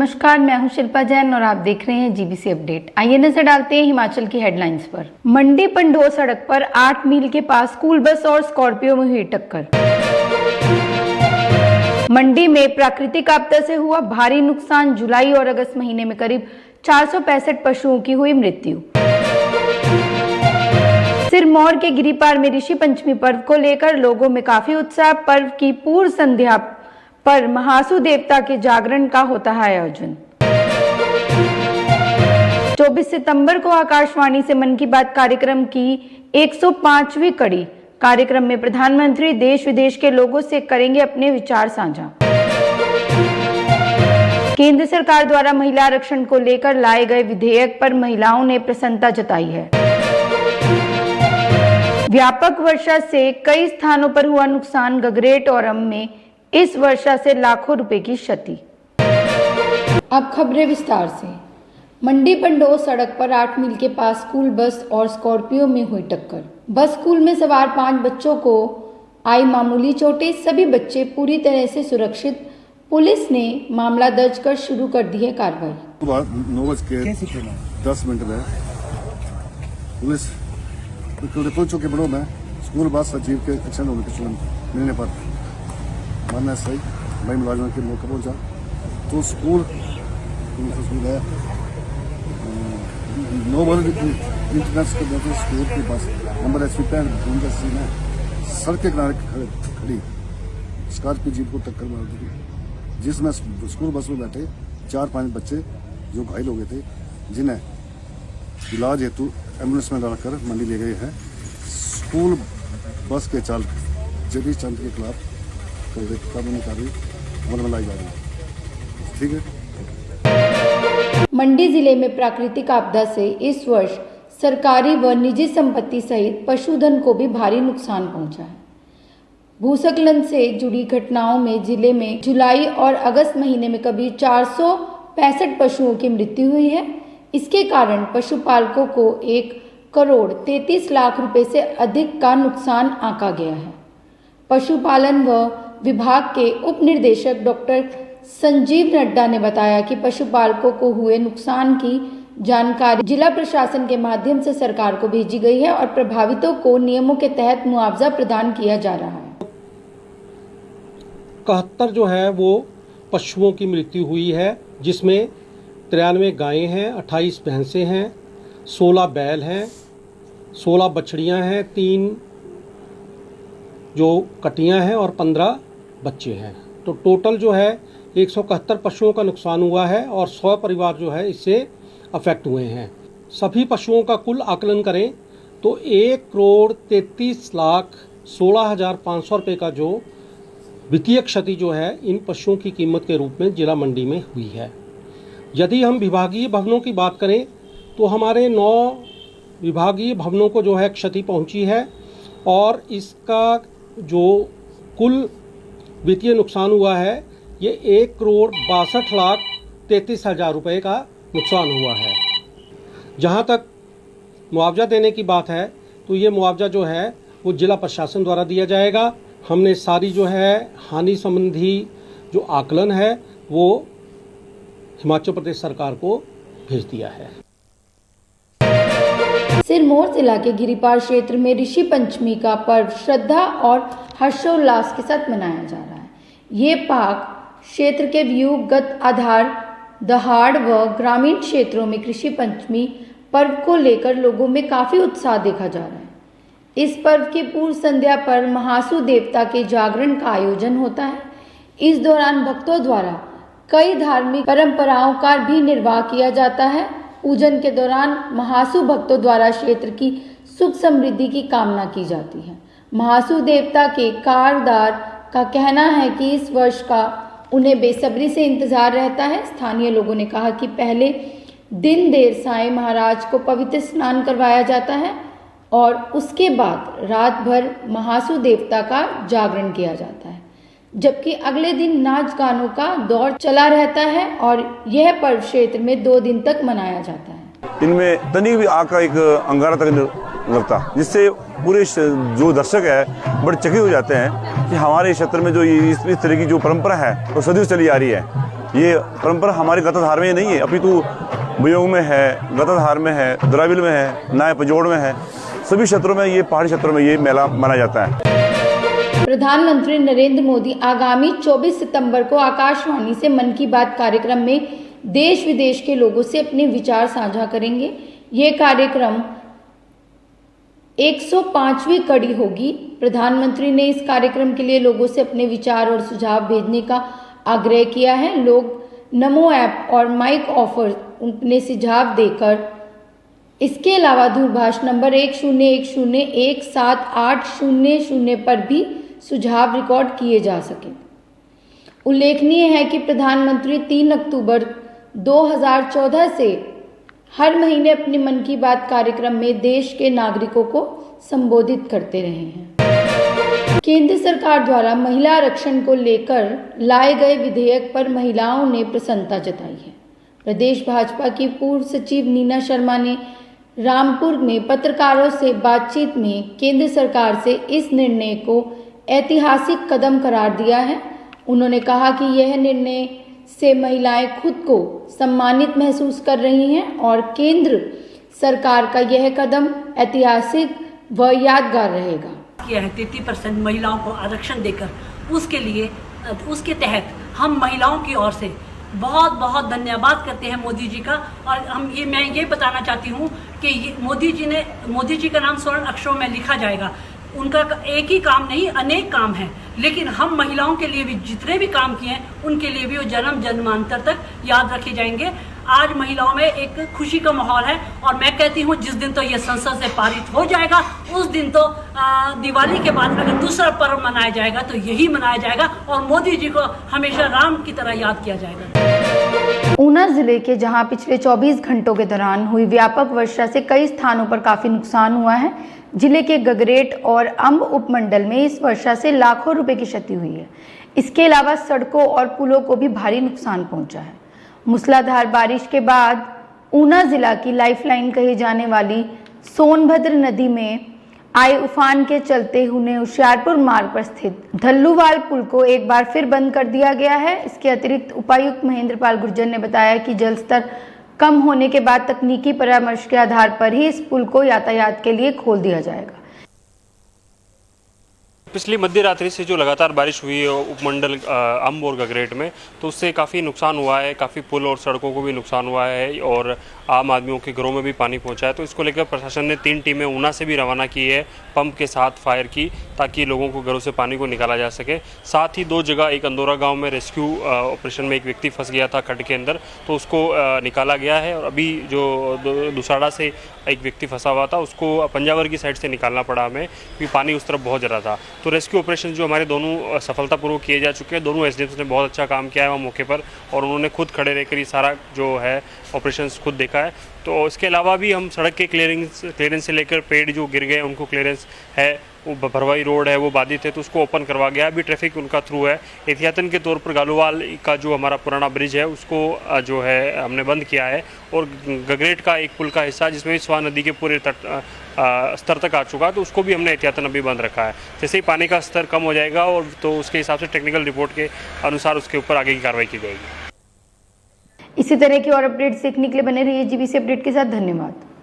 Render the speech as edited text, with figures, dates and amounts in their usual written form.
नमस्कार, मैं हूं शिल्पा जैन और आप देख रहे हैं जीबीसी अपडेट। आइए नजर डालते हैं हिमाचल की हेडलाइंस पर। मंडी पंडोह सड़क पर 8 मील के पास स्कूल बस और स्कॉर्पियो में हुई टक्कर। मंडी में प्राकृतिक आपदा से हुआ भारी नुकसान। जुलाई और अगस्त महीने में करीब 465 पशुओं की हुई मृत्यु। सिरमौर के गिरिपार में ऋषि पंचमी पर्व को लेकर लोगों में काफी उत्साह। पर्व की पूर्व संध्या पर महासू देवता के जागरण का होता है आयोजन। 24 सितंबर को आकाशवाणी से मन की बात कार्यक्रम की 105वीं कड़ी। कार्यक्रम में प्रधानमंत्री देश विदेश के लोगों से करेंगे अपने विचार साझा। केंद्र सरकार द्वारा महिला आरक्षण को लेकर लाए गए विधेयक पर महिलाओं ने प्रसन्नता जताई है। व्यापक वर्षा से कई स्थानों पर हुआ नुकसान। गगरेट और अम में इस वर्षा से लाखों रुपए की क्षति। अब खबरें विस्तार से। मंडी पंडोह सड़क पर 8 मील के पास स्कूल बस और स्कॉर्पियो में हुई टक्कर। बस स्कूल में सवार 5 बच्चों को आई मामूली चोटें। सभी बच्चे पूरी तरह से सुरक्षित। पुलिस ने मामला दर्ज कर शुरू कर दी है कार्रवाई। 9:10 में पुलिस पहुंच चुके बड़ों में स्कूल बस अजीब के एक्सीडेंट होने के मिलने पर मानना सही भाई मुलाजिम के मौके पहुंचा तो स्कूल है 9 इंटरनेशनल स्कूल की बस नंबर HP 65 में सड़क के किनारे खड़ी स्कॉर्पियो जीप को टक्कर मार दी, जिसमें स्कूल बस में बैठे 4-5 बच्चे जो घायल हो गए थे, जिन्हें इलाज हेतु एम्बुलेंस में डालकर मंडी ले गए हैं। स्कूल बस के चालक जगदीश चंद के खिलाफ कानूनी कार्रवाई अमल में लाई जा रही है। ठीक है। मंडी जिले में प्राकृतिक आपदा से इस वर्ष सरकारी व निजी संपत्ति सहित पशुधन को भी भारी नुकसान पहुंचा है। भूस्खलन से जुड़ी घटनाओं में जिले में जुलाई और अगस्त महीने में करीब 465 पशुओं की मृत्यु हुई है। इसके कारण पशुपालकों को 1 करोड़ 33 लाख रुपए से अधिक का नुकसान आंका गया है। पशुपालन व विभाग के उप निदेशक डॉक्टर संजीव नड्डा ने बताया कि पशुपालकों को हुए नुकसान की जानकारी जिला प्रशासन के माध्यम से सरकार को भेजी गई है और प्रभावितों को नियमों के तहत मुआवजा प्रदान किया जा रहा है। 71 जो है वो पशुओं की मृत्यु हुई है, जिसमें 93 गायें हैं, 28 भैंसें हैं, 16 बैल हैं, 16 बछड़ियां हैं, 3 जो कटियां हैं और 15 बच्चे हैं। तो टोटल जो है 171 पशुओं का नुकसान हुआ है और 100 परिवार जो है इससे अफेक्ट हुए हैं। सभी पशुओं का कुल आकलन करें तो 1 करोड़ 33 लाख 16,500 रुपये का जो वित्तीय क्षति जो है इन पशुओं की कीमत के रूप में जिला मंडी में हुई है। यदि हम विभागीय भवनों की बात करें तो हमारे 9 विभागीय भवनों को जो है क्षति पहुंची है और इसका जो कुल वित्तीय नुकसान हुआ है ये 1 करोड़ 62 लाख 33 हज़ार रुपये का नुकसान हुआ है। जहां तक मुआवजा देने की बात है तो ये मुआवजा जो है वो जिला प्रशासन द्वारा दिया जाएगा। हमने सारी जो है हानि संबंधी जो आकलन है वो हिमाचल प्रदेश सरकार को भेज दिया है। सिरमौर जिला के गिरिपार क्षेत्र में ऋषि पंचमी का पर्व श्रद्धा और हर्षोल्लास के साथ मनाया जा रहा है। ये पाक क्षेत्र के व्यूहगत आधार दहाड़ व ग्रामीण क्षेत्रों में कृषि पंचमी पर्व को लेकर लोगों में काफी उत्साह देखा जा रहा है। इस पर्व की पूर्व संध्या पर महासू देवता के जागरण का आयोजन होता है। इस दौरान भक्तों द्वारा कई धार्मिक परंपराओं का भी निर्वाह किया जाता है। पूजन के दौरान महासू भक्तों द्वारा क्षेत्र की सुख समृद्धि की कामना की जाती है। महासू देवता के कारदार का कहना है कि इस वर्ष का उन्हें बेसब्री से इंतजार रहता है। स्थानीय लोगों ने कहा कि पहले दिन देर सायं महाराज को पवित्र स्नान करवाया जाता है और उसके बाद रात भर महासू देवता का जागरण किया जाता है, जबकि अगले दिन नाच गानों का दौर चला रहता है और यह पर्व क्षेत्र में 2 दिन तक मनाया जाता है। इनमें तनिक भी आग का एक अंगारा तक लगता, जिससे पूरे जो दर्शक है बड़े चकित हो जाते हैं कि हमारे क्षेत्र में जो इस तरह की जो परंपरा है वो सदियों चली आ रही है। ये परंपरा हमारे गताधार में नहीं है, अपितु बयोग में है, गताधार में है, द्राविल में है, नाय पजोड़ में है, सभी क्षेत्रों में, ये पहाड़ी क्षेत्रों में ये मेला मनाया जाता है। प्रधानमंत्री नरेंद्र मोदी आगामी 24 सितंबर को आकाशवाणी से मन की बात कार्यक्रम में देश विदेश के लोगों से अपने विचार साझा करेंगे। ये कार्यक्रम 105वीं कड़ी होगी। प्रधानमंत्री ने इस कार्यक्रम के लिए लोगों से अपने विचार और सुझाव भेजने का आग्रह किया है। लोग नमो ऐप और माइक ऑफर अपने सुझाव देकर, इसके अलावा दूरभाष नंबर 1010178000 पर भी सुझाव रिकॉर्ड किए जा सके। उल्लेखनीय है कि प्रधानमंत्री 3 अक्टूबर 2014 से हर महीने अपने मन की बात कार्यक्रम में देश के नागरिकों को संबोधित करते रहे हैं। केंद्र सरकार द्वारा महिला आरक्षण को लेकर लाए गए विधेयक पर महिलाओं ने प्रसन्नता जताई है। प्रदेश भाजपा की पूर्व सचिव नीना शर्मा ने रामपुर में पत्रकारों से बातचीत में केंद्र सरकार से इस निर्णय को ऐतिहासिक कदम करार दिया है। उन्होंने कहा कि यह निर्णय से महिलाएं खुद को सम्मानित महसूस कर रही हैं और केंद्र सरकार का यह कदम ऐतिहासिक व यादगार रहेगा। किया है 33% महिलाओं को आरक्षण देकर, उसके तहत हम महिलाओं की ओर से बहुत बहुत धन्यवाद करते हैं मोदी जी का। और मैं ये बताना चाहती हूँ कि मोदी जी का नाम स्वर्ण अक्षरों में लिखा जाएगा। उनका एक ही काम नहीं, अनेक काम है, लेकिन हम महिलाओं के लिए भी जितने भी काम किए हैं उनके लिए भी वो जन्मांतर तक याद रखे जाएंगे। आज महिलाओं में एक खुशी का माहौल है और मैं कहती हूँ जिस दिन तो ये संसद से पारित हो जाएगा उस दिन तो दिवाली के बाद अगर दूसरा पर्व मनाया जाएगा तो यही मनाया जाएगा और मोदी जी को हमेशा राम की तरह याद किया जाएगा। ऊना जिले के जहां पिछले 24 घंटों के दौरान हुई व्यापक वर्षा से कई स्थानों पर काफी नुकसान हुआ है। जिले के गगरेट और अंब उपमंडल में इस वर्षा से लाखों रुपए की क्षति हुई है। इसके अलावा सड़कों और पुलों को भी भारी नुकसान पहुंचा है। मूसलाधार बारिश के बाद ऊना जिला की लाइफलाइन कही जाने वाली सोनभद्र नदी में आए उफान के चलते उन्हें होशियारपुर मार्ग पर स्थित धल्लूवाल पुल को एक बार फिर बंद कर दिया गया है। इसके अतिरिक्त उपायुक्त महेंद्र पाल गुर्जर ने बताया कि जल स्तर कम होने के बाद तकनीकी परामर्श के आधार पर ही इस पुल को यातायात के लिए खोल दिया जाएगा। पिछली मध्य रात्रि से जो लगातार बारिश हुई है उपमंडल अंब और गगरेट में, तो उससे काफ़ी नुकसान हुआ है। काफ़ी पुल और सड़कों को भी नुकसान हुआ है और आम आदमियों के घरों में भी पानी पहुंचा है। तो इसको लेकर प्रशासन ने 3 टीमें ऊना से भी रवाना की है, पंप के साथ फायर की, ताकि लोगों को घरों से पानी को निकाला जा सके। साथ ही 2 जगह, एक अंदौरा गाँव में रेस्क्यू ऑपरेशन में एक व्यक्ति फंस गया था खड्ड के अंदर, तो उसको निकाला गया है। और अभी जो दुसाड़ा से एक व्यक्ति फंसा हुआ था उसको पंजावर की साइड से निकालना पड़ा हमें, क्योंकि पानी उस तरफ बहुत ज़्यादा था। तो रेस्क्यू ऑपरेशन जो हमारे दोनों सफलतापूर्वक किए जा चुके हैं। दोनों एसडीएम्स ने बहुत अच्छा काम किया है वहाँ मौके पर और उन्होंने खुद खड़े रहकर ये सारा जो है ऑपरेशन खुद देखा है। तो इसके अलावा भी हम सड़क के क्लियरेंस से लेकर पेड़ जो गिर गए उनको क्लियरेंस है, वो भरवाई रोड है वो बाधित है तो उसको ओपन करवा गया। अभी ट्रैफिक उनका थ्रू है। एहतियातन के तौर पर गालूवाल का जो हमारा पुराना ब्रिज है उसको जो है हमने बंद किया है और गगरेट का एक पुल का हिस्सा जिसमें स्वां नदी के पूरे स्तर तक आ चुका है, तो उसको भी हमने एहतियातन अभी बंद रखा है। जैसे ही पानी का स्तर कम हो जाएगा और तो उसके हिसाब से टेक्निकल रिपोर्ट के अनुसार उसके ऊपर आगे की कार्रवाई की जाएगी। इसी तरह की और अपडेट्स देखने के लिए बने रहिए जीबीसी अपडेट के साथ। धन्यवाद।